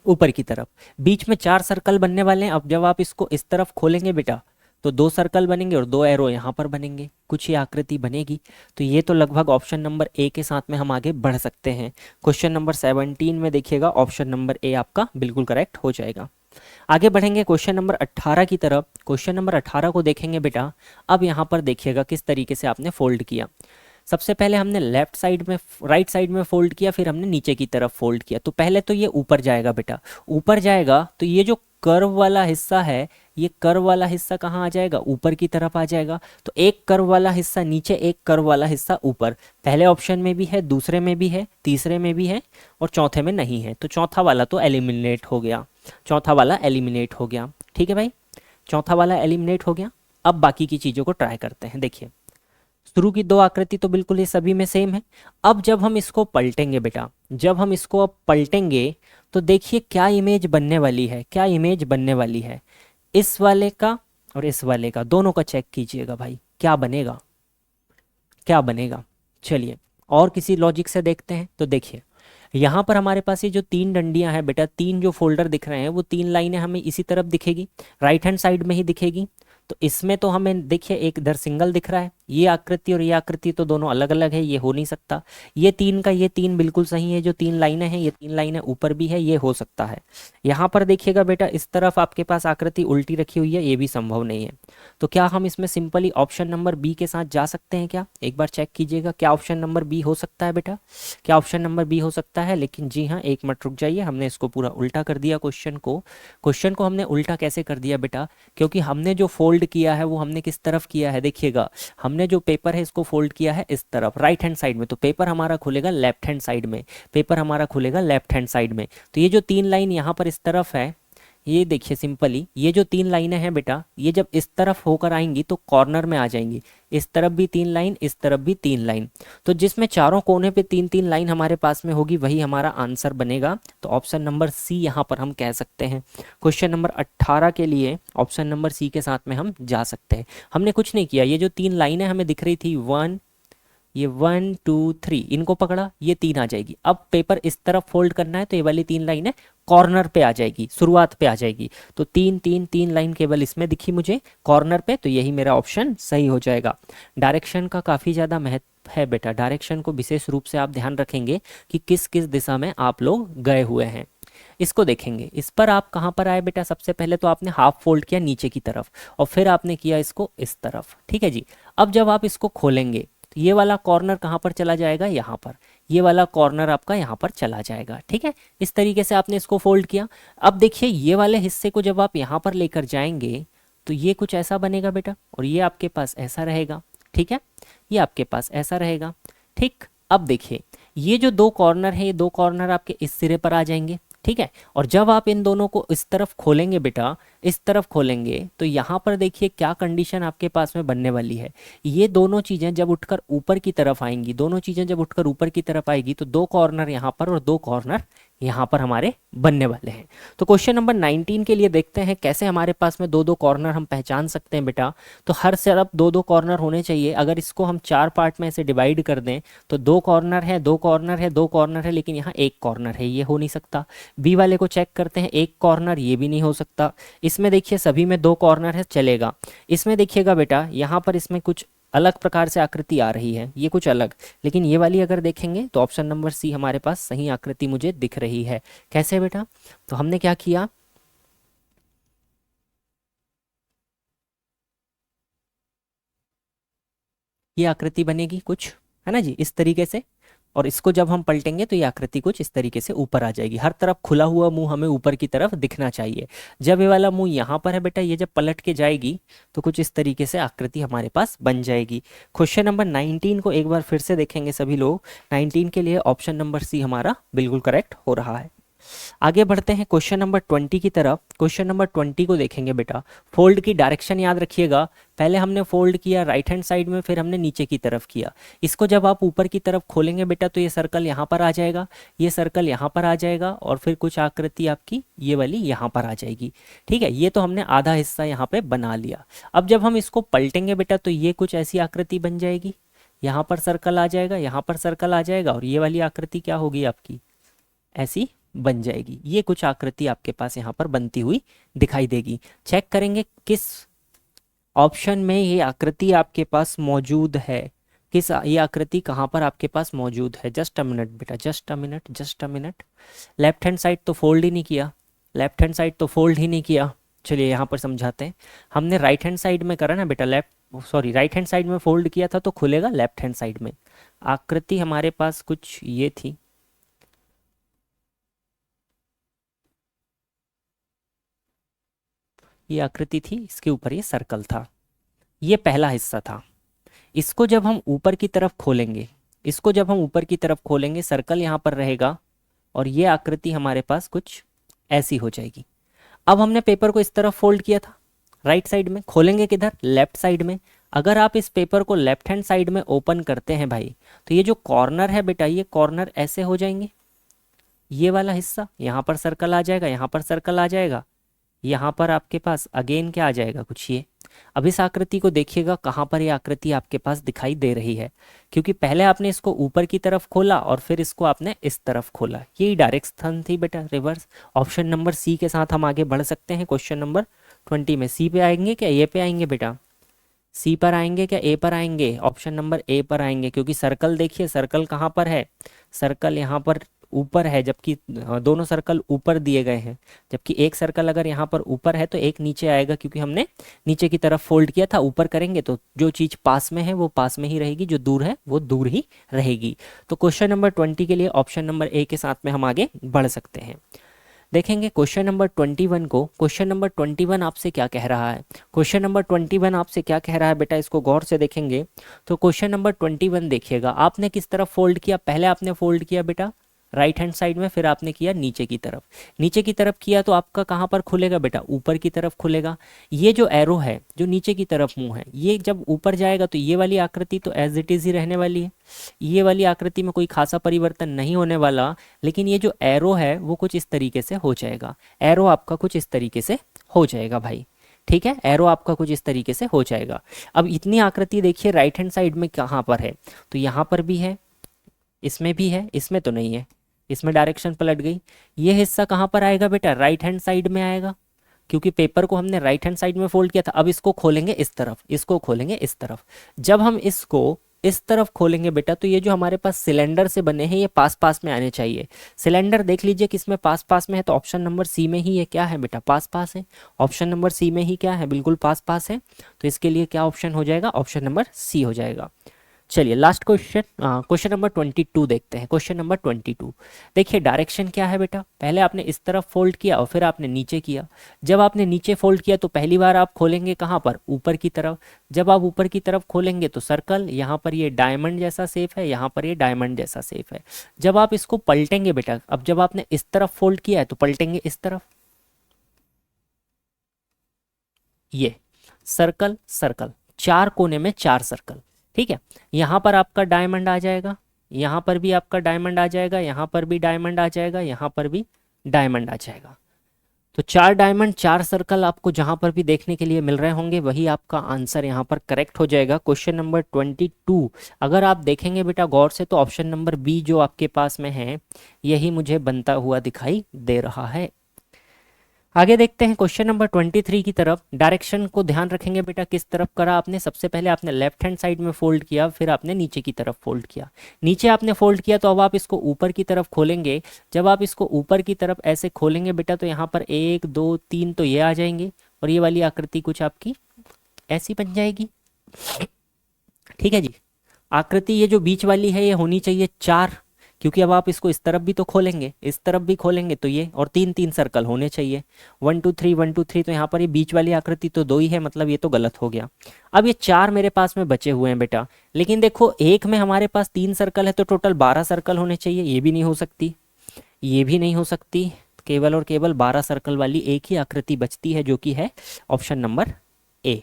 ऊपर की तरफ, बीच में 4 सर्कल बनने वाले हैं। अब जब आप इसको इस तरफ खोलेंगे बेटा तो 2 सर्कल बनेंगे और 2 एरो यहाँ पर बनेंगे, कुछ ये आकृति बनेगी। तो ये तो लगभग ऑप्शन नंबर ए के साथ में हम आगे बढ़ सकते हैं। क्वेश्चन नंबर 17 में देखिएगा ऑप्शन नंबर ए आपका बिल्कुल करेक्ट हो जाएगा। आगे बढ़ेंगे क्वेश्चन नंबर 18 की तरफ। क्वेश्चन नंबर 18 को देखेंगे बेटा। अब यहाँ पर देखिएगा किस तरीके से आपने फोल्ड किया। सबसे पहले हमने लेफ्ट साइड में, राइट साइड में फोल्ड किया, फिर हमने नीचे की तरफ फोल्ड किया। तो पहले तो ये ऊपर जाएगा बेटा, ऊपर जाएगा तो ये जो कर्व वाला हिस्सा है, ये कर्व वाला हिस्सा कहाँ आ जाएगा, ऊपर की तरफ आ जाएगा। तो एक कर्व वाला हिस्सा नीचे, एक कर्व वाला हिस्सा ऊपर। पहले ऑप्शन में भी है, दूसरे में भी है, तीसरे में भी है और चौथे में नहीं है। तो चौथा वाला तो एलिमिनेट हो गया, चौथा वाला एलिमिनेट हो गया, ठीक है भाई, चौथा वाला एलिमिनेट हो गया। अब बाकी की चीज़ों को ट्राई करते हैं। देखिए शुरू की 2 आकृति तो बिल्कुल ये सभी में सेम है। अब जब हम इसको पलटेंगे बेटा, जब हम इसको अब पलटेंगे तो देखिए क्या इमेज बनने वाली है, क्या इमेज बनने वाली है। इस वाले का और इस वाले का, दोनों का चेक कीजिएगा भाई, क्या बनेगा, क्या बनेगा। चलिए और किसी लॉजिक से देखते हैं। तो देखिए यहाँ पर हमारे पास ये जो 3 डंडियां हैं बेटा, 3 जो फोल्डर दिख रहे हैं वो 3 लाइनें हमें इसी तरफ दिखेगी, राइट हैंड साइड में ही दिखेगी। तो इसमें तो हमें देखिए एक इधर सिंगल दिख रहा है, ये आकृति और ये आकृति तो दोनों अलग अलग है, ये हो नहीं सकता। ये 3 का ये 3 बिल्कुल सही है, जो 3 लाइनें हैं ये 3 लाइनें ऊपर भी है, ये हो सकता है। यहाँ पर देखिएगा बेटा इस तरफ आपके पास आकृति उल्टी रखी हुई है, ये भी संभव नहीं है। तो क्या हम इसमें सिंपली ऑप्शन नंबर बी के साथ जा सकते हैं क्या, एक बार चेक कीजिएगा, क्या ऑप्शन नंबर बी हो सकता है बेटा, क्या ऑप्शन नंबर बी हो सकता है। लेकिन जी हाँ, एक मिनट रुक जाइए, हमने इसको पूरा उल्टा कर दिया क्वेश्चन को हमने उल्टा कैसे कर दिया बेटा, क्योंकि हमने जो फोल्ड किया है वो हमने किस तरफ किया है, देखिएगा हमने जो पेपर है इसको फोल्ड किया है इस तरफ, राइट हैंड साइड में। तो पेपर हमारा खुलेगा लेफ्ट हैंड साइड में, पेपर हमारा खुलेगा लेफ्ट हैंड साइड में। तो ये जो 3 लाइन यहाँ पर इस तरफ है, ये देखिए सिंपली, ये जो 3 लाइनें हैं बेटा, ये जब इस तरफ होकर आएंगी तो कॉर्नर में आ जाएंगी। इस तरफ भी 3 लाइन, इस तरफ भी 3 लाइन, तो जिसमें चारों कोने पे 3 3 लाइन हमारे पास में होगी वही हमारा आंसर बनेगा। तो ऑप्शन नंबर सी यहाँ पर हम कह सकते हैं। क्वेश्चन नंबर 18 के लिए ऑप्शन नंबर सी के साथ में हम जा सकते हैं। हमने कुछ नहीं किया, ये जो 3 लाइनें हमें दिख रही थी, ये 1 2 3, इनको पकड़ा, ये 3 आ जाएगी। अब पेपर इस तरफ फोल्ड करना है तो ये वाली 3 लाइनें कॉर्नर पे आ जाएगी, शुरुआत पे आ जाएगी। तो 3 लाइन केवल इसमें दिखी मुझे कॉर्नर पे, तो यही मेरा ऑप्शन सही हो जाएगा। डायरेक्शन का काफ़ी ज़्यादा महत्व है बेटा, डायरेक्शन को विशेष रूप से आप ध्यान रखेंगे कि किस किस दिशा में आप लोग गए हुए हैं। इसको देखेंगे, इस पर आप कहाँ पर आए बेटा, सबसे पहले तो आपने हाफ फोल्ड किया नीचे की तरफ और फिर आपने किया इसको इस तरफ, ठीक है जी। अब जब आप इसको खोलेंगे तो ये वाला कॉर्नर कहाँ पर चला जाएगा, यहाँ पर, ये वाला कॉर्नर आपका यहाँ पर चला जाएगा, ठीक है। इस तरीके से आपने इसको फोल्ड किया। अब देखिए ये वाले हिस्से को जब आप यहाँ पर लेकर जाएंगे तो ये कुछ ऐसा बनेगा बेटा, और ये आपके पास ऐसा रहेगा, ठीक है, ये आपके पास ऐसा रहेगा, ठीक। अब देखिए ये जो 2 कॉर्नर है, ये 2 कॉर्नर आपके इस सिरे पर आ जाएंगे, ठीक है। और जब आप इन दोनों को इस तरफ खोलेंगे बेटा, इस तरफ खोलेंगे तो यहाँ पर देखिए क्या कंडीशन आपके पास में बनने वाली है। ये दोनों चीज़ें जब उठकर ऊपर की तरफ आएंगी, दोनों चीज़ें जब उठकर ऊपर की तरफ आएगी तो 2 कॉर्नर यहाँ पर और 2 कॉर्नर यहाँ पर हमारे बनने वाले हैं। तो क्वेश्चन नंबर 19 के लिए देखते हैं कैसे हमारे पास में 2 कॉर्नर हम पहचान सकते हैं बेटा। तो हर तरफ 2 कॉर्नर होने चाहिए। अगर इसको हम 4 पार्ट में ऐसे डिवाइड कर दें तो 2 कॉर्नर है, 2 कॉर्नर है, 2 कॉर्नर है, लेकिन यहाँ 1 कॉर्नर है, ये हो नहीं सकता। बी वाले को चेक करते हैं, 1 कॉर्नर, ये भी नहीं हो सकता। इसमें देखिए सभी में 2 कॉर्नर है, चलेगा। इसमें देखिएगा बेटा, यहाँ पर इसमें कुछ अलग प्रकार से आकृति आ रही है, ये कुछ अलग, लेकिन ये वाली अगर देखेंगे तो ऑप्शन नंबर सी हमारे पास सही आकृति मुझे दिख रही है। कैसे बेटा, तो हमने क्या किया, ये आकृति बनेगी कुछ, है ना जी, इस तरीके से। और इसको जब हम पलटेंगे तो ये आकृति कुछ इस तरीके से ऊपर आ जाएगी। हर तरफ खुला हुआ मुंह हमें ऊपर की तरफ दिखना चाहिए। जब ये वाला मुंह यहाँ पर है बेटा, ये जब पलट के जाएगी तो कुछ इस तरीके से आकृति हमारे पास बन जाएगी। क्वेश्चन नंबर 19 को एक बार फिर से देखेंगे सभी लोग। 19 के लिए ऑप्शन नंबर सी हमारा बिल्कुल करेक्ट हो रहा है। आगे बढ़ते हैं क्वेश्चन नंबर 20 की तरफ। क्वेश्चन नंबर 20 को देखेंगे बेटा। फोल्ड की डायरेक्शन याद रखिएगा, पहले हमने फोल्ड किया राइट हैंड साइड में, फिर हमने नीचे की तरफ किया। इसको जब आप ऊपर की तरफ खोलेंगे बेटा तो ये सर्कल यहाँ पर आ जाएगा, ये सर्कल यहाँ पर आ जाएगा, और फिर कुछ आकृति आपकी ये वाली यहाँ पर आ जाएगी, ठीक है। ये तो हमने आधा हिस्सा यहाँ पे बना लिया। अब जब हम इसको पलटेंगे बेटा तो ये कुछ ऐसी आकृति बन जाएगी, यहाँ पर सर्कल आ जाएगा, यहाँ पर सर्कल आ जाएगा, और ये वाली आकृति क्या होगी आपकी, ऐसी बन जाएगी। ये कुछ आकृति आपके पास यहाँ पर बनती हुई दिखाई देगी। चेक करेंगे किस ऑप्शन में ये आकृति आपके पास मौजूद है, किस ये आकृति कहाँ पर आपके पास मौजूद है। जस्ट अ मिनट बेटा, just a minute, just a minute. Left hand side तो फोल्ड ही नहीं किया, लेफ्ट हैंड साइड तो फोल्ड ही नहीं किया। चलिए यहाँ पर समझाते हैं। हमने राइट हैंड साइड में करा ना बेटा, राइट हैंड साइड में फोल्ड किया था तो खुलेगा लेफ्ट हैंड साइड में। आकृति हमारे पास कुछ ये थी, ये आकृति थी, इसके ऊपर ये सर्कल था, ये पहला हिस्सा था। इसको जब हम ऊपर की तरफ खोलेंगे, इसको जब हम ऊपर की तरफ खोलेंगे, सर्कल यहाँ पर रहेगा और ये आकृति हमारे पास कुछ ऐसी हो जाएगी। अब हमने पेपर को इस तरफ फोल्ड किया था राइट साइड में, खोलेंगे किधर, लेफ्ट साइड में। अगर आप इस पेपर को लेफ्ट हैंड साइड में ओपन करते हैं भाई, तो ये जो कॉर्नर है बेटा, ये कॉर्नर ऐसे हो जाएंगे। ये वाला हिस्सा यहाँ पर सर्कल आ जाएगा, यहाँ पर सर्कल आ जाएगा, यहाँ पर आपके पास अगेन क्या आ जाएगा, कुछ ये। अब इस आकृति को देखिएगा कहाँ पर ये आकृति आपके पास दिखाई दे रही है, क्योंकि पहले आपने इसको ऊपर की तरफ खोला और फिर इसको आपने इस तरफ खोला। यही डायरेक्शन थी बेटा, रिवर्स। ऑप्शन नंबर सी के साथ हम आगे बढ़ सकते हैं। क्वेश्चन नंबर 20 में सी पे आएंगे क्या, ए पे आएंगे बेटा, सी पर आएंगे क्या, ए पर आएंगे, ऑप्शन नंबर ए पर आएंगे। क्योंकि सर्कल देखिए, सर्कल कहाँ पर है, सर्कल यहाँ पर ऊपर है, जबकि दोनों सर्कल ऊपर दिए गए हैं। जबकि एक सर्कल अगर यहाँ पर ऊपर है तो एक नीचे आएगा, क्योंकि हमने नीचे की तरफ फोल्ड किया था। ऊपर करेंगे तो जो चीज़ पास में है वो पास में ही रहेगी, जो दूर है वो दूर ही रहेगी। तो क्वेश्चन नंबर 20 के लिए ऑप्शन नंबर ए के साथ में हम आगे बढ़ सकते हैं। देखेंगे क्वेश्चन नंबर 21 को। क्वेश्चन नंबर 21 आपसे क्या कह रहा है, क्वेश्चन नंबर 21 आपसे क्या कह रहा है बेटा, इसको गौर से देखेंगे। तो क्वेश्चन नंबर 21 देखिएगा, आपने किस तरफ फोल्ड किया, पहले आपने फोल्ड किया बेटा राइट हैंड साइड में, फिर आपने किया नीचे की तरफ। नीचे की तरफ किया तो आपका कहाँ पर खुलेगा बेटा, ऊपर की तरफ खुलेगा। ये जो एरो है जो नीचे की तरफ मुंह है, ये जब ऊपर जाएगा तो ये वाली आकृति तो एज इट इज ही रहने वाली है, ये वाली आकृति में कोई खासा परिवर्तन नहीं होने वाला। लेकिन ये जो एरो है वो कुछ इस तरीके से हो जाएगा, एरो आपका कुछ इस तरीके से हो जाएगा भाई। ठीक है, एरो आपका कुछ इस तरीके से हो जाएगा। अब इतनी आकृति देखिए राइट हैंड साइड में कहाँ पर है, तो यहाँ पर भी है, इसमें भी है, इसमें तो नहीं है, इसमें डायरेक्शन पलट गई। ये हिस्सा कहाँ पर आएगा बेटा, राइट हैंड साइड में आएगा, क्योंकि पेपर को हमने राइट हैंड साइड में फोल्ड किया था। अब इसको खोलेंगे इस तरफ, इसको खोलेंगे इस तरफ। जब हम इसको इस तरफ खोलेंगे बेटा तो ये जो हमारे पास सिलेंडर से बने हैं ये पास पास में आने चाहिए। सिलेंडर देख लीजिए किसमें पास पास में है, तो ऑप्शन नंबर सी में ही ये क्या है बेटा, पास पास है। ऑप्शन नंबर सी में ही क्या है, बिल्कुल पास पास है। तो इसके लिए क्या ऑप्शन हो जाएगा, ऑप्शन नंबर सी हो जाएगा। चलिए लास्ट क्वेश्चन, क्वेश्चन नंबर 22 देखते हैं। क्वेश्चन नंबर 22 देखिए, डायरेक्शन क्या है बेटा, पहले आपने इस तरफ फोल्ड किया और फिर आपने नीचे किया। जब आपने नीचे फोल्ड किया तो पहली बार आप खोलेंगे कहाँ पर, ऊपर की तरफ। जब आप ऊपर की तरफ खोलेंगे तो सर्कल, यहाँ पर ये डायमंड जैसा शेप है, यहाँ पर ये डायमंड जैसा शेप है। जब आप इसको पलटेंगे बेटा, अब जब आपने इस तरफ फोल्ड किया है तो पलटेंगे इस तरफ, ये सर्कल सर्कल, चार कोने में चार सर्कल। ठीक है, यहाँ पर आपका डायमंड आ जाएगा, यहाँ पर भी आपका डायमंड आ जाएगा, यहाँ पर भी डायमंड आ जाएगा, यहाँ पर भी डायमंड आ जाएगा। तो चार डायमंड चार सर्कल आपको जहाँ पर भी देखने के लिए मिल रहे होंगे, वही आपका आंसर यहाँ पर करेक्ट हो जाएगा। क्वेश्चन नंबर 22 अगर आप देखेंगे बेटा गौर से तो ऑप्शन नंबर बी जो आपके पास में है यही मुझे बनता हुआ दिखाई दे रहा है। आगे देखते हैं क्वेश्चन नंबर 23 की तरफ। डायरेक्शन को ध्यान रखेंगे बेटा, किस तरफ करा आपने, सबसे पहले आपने लेफ्ट हैंड साइड में फोल्ड किया, फिर आपने नीचे की तरफ फोल्ड किया। नीचे आपने फोल्ड किया तो अब आप इसको ऊपर की तरफ खोलेंगे। जब आप इसको ऊपर की तरफ ऐसे खोलेंगे बेटा तो यहाँ पर 1 2 3 तो ये आ जाएंगे, और ये वाली आकृति कुछ आपकी ऐसी बन जाएगी। ठीक है जी, आकृति ये जो बीच वाली है ये होनी चाहिए 4, क्योंकि अब आप इसको इस तरफ भी तो खोलेंगे, इस तरफ भी खोलेंगे तो ये, और 3 3 सर्कल होने चाहिए, 1 2 3 1 2 3। तो यहाँ पर ये बीच वाली आकृति तो 2 ही है, मतलब ये तो गलत हो गया। अब ये 4 मेरे पास में बचे हुए हैं बेटा, लेकिन देखो एक में हमारे पास 3 सर्कल है तो टोटल 12 सर्कल होने चाहिए। ये भी नहीं हो सकती, ये भी नहीं हो सकती, केवल और केवल 12 सर्कल वाली एक ही आकृति बचती है जो कि है ऑप्शन नंबर ए।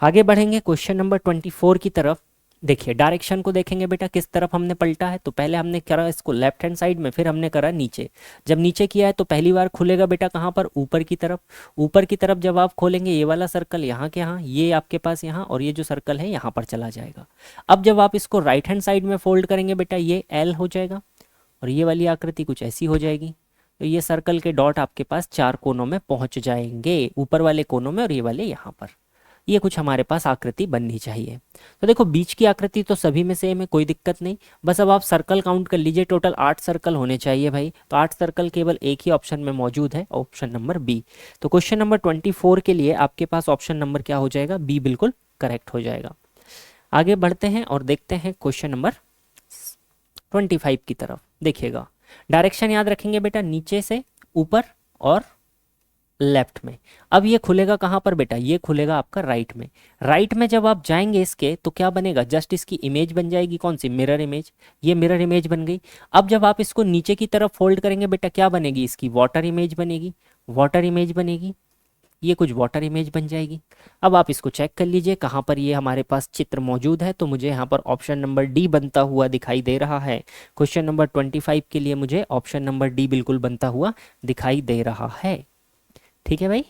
आगे बढ़ेंगे क्वेश्चन नंबर 24 की तरफ। देखिए डायरेक्शन को देखेंगे बेटा, किस तरफ हमने पलटा है, तो पहले हमने करा इसको लेफ्ट हैंड साइड में, फिर हमने करा नीचे। जब नीचे किया है तो पहली बार खुलेगा बेटा कहाँ पर, ऊपर की तरफ। ऊपर की तरफ जब आप खोलेंगे ये वाला सर्कल यहाँ के यहाँ, ये आपके पास यहाँ, और ये जो सर्कल है यहाँ पर चला जाएगा। अब जब आप इसको राइट हैंड साइड में फोल्ड करेंगे बेटा ये एल हो जाएगा, और ये वाली आकृति कुछ ऐसी हो जाएगी। तो ये सर्कल के डॉट आपके पास 4 कोनों में पहुंच जाएंगे, ऊपर वाले कोनों में और ये वाले यहाँ पर। ये कुछ हमारे पास आकृति बननी चाहिए। तो देखो बीच की आकृति तो सभी में सेम है, कोई दिक्कत नहीं। बस अब आप सर्कल काउंट कर लीजिए, टोटल 8 सर्कल होने चाहिए भाई। तो 8 सर्कल केवल एक ही ऑप्शन में मौजूद है, ऑप्शन नंबर बी। तो क्वेश्चन नंबर 24 के लिए आपके पास ऑप्शन नंबर क्या हो जाएगा, बी बिल्कुल करेक्ट हो जाएगा। आगे बढ़ते हैं और देखते हैं क्वेश्चन नंबर 25 की तरफ। देखिएगा डायरेक्शन याद रखेंगे बेटा, नीचे से ऊपर और लेफ्ट में। अब ये खुलेगा कहाँ पर बेटा, ये खुलेगा आपका राइट में। राइट में जब आप जाएंगे इसके तो क्या बनेगा, जस्ट इसकी इमेज बन जाएगी, कौन सी, मिरर इमेज। ये मिरर इमेज बन गई। अब जब आप इसको नीचे की तरफ फोल्ड करेंगे बेटा क्या बनेगी, इसकी वाटर इमेज बनेगी, वाटर इमेज बनेगी, ये कुछ वाटर इमेज बन जाएगी। अब आप इसको चेक कर लीजिए कहाँ पर ये हमारे पास चित्र मौजूद है, तो मुझे यहाँ पर ऑप्शन नंबर डी बनता हुआ दिखाई दे रहा है। क्वेश्चन नंबर 25 के लिए मुझे ऑप्शन नंबर डी बिल्कुल बनता हुआ दिखाई दे रहा है। ठीक है भाई,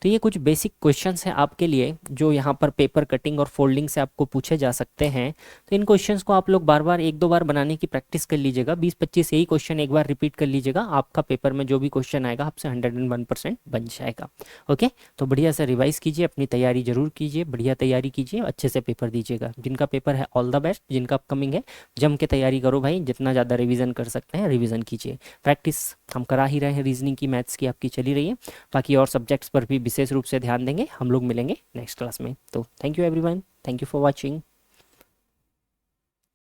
तो ये कुछ बेसिक क्वेश्चंस हैं आपके लिए जो यहाँ पर पेपर कटिंग और फोल्डिंग से आपको पूछे जा सकते हैं। तो इन क्वेश्चंस को आप लोग बार बार 1 2 बार बनाने की प्रैक्टिस कर लीजिएगा। 20-25 यही क्वेश्चन एक बार रिपीट कर लीजिएगा, आपका पेपर में जो भी क्वेश्चन आएगा आपसे 101% बन जाएगा। ओके, तो बढ़िया से रिवाइज कीजिए, अपनी तैयारी जरूर कीजिए, बढ़िया तैयारी कीजिए, अच्छे से पेपर दीजिएगा। जिनका पेपर है ऑल द बेस्ट, जिनका अपकमिंग है जम के तैयारी करो भाई, जितना ज़्यादा रिविजन कर सकते हैं रिविजन कीजिए। प्रैक्टिस हम करा ही रहे हैं, रीजनिंग की, मैथ्स की आपकी चली रही है, बाकी और सब्जेक्ट्स पर भी विशेष रूप से ध्यान देंगे। हम लोग मिलेंगे नेक्स्ट क्लास में। तो thank you everyone, thank you for watching.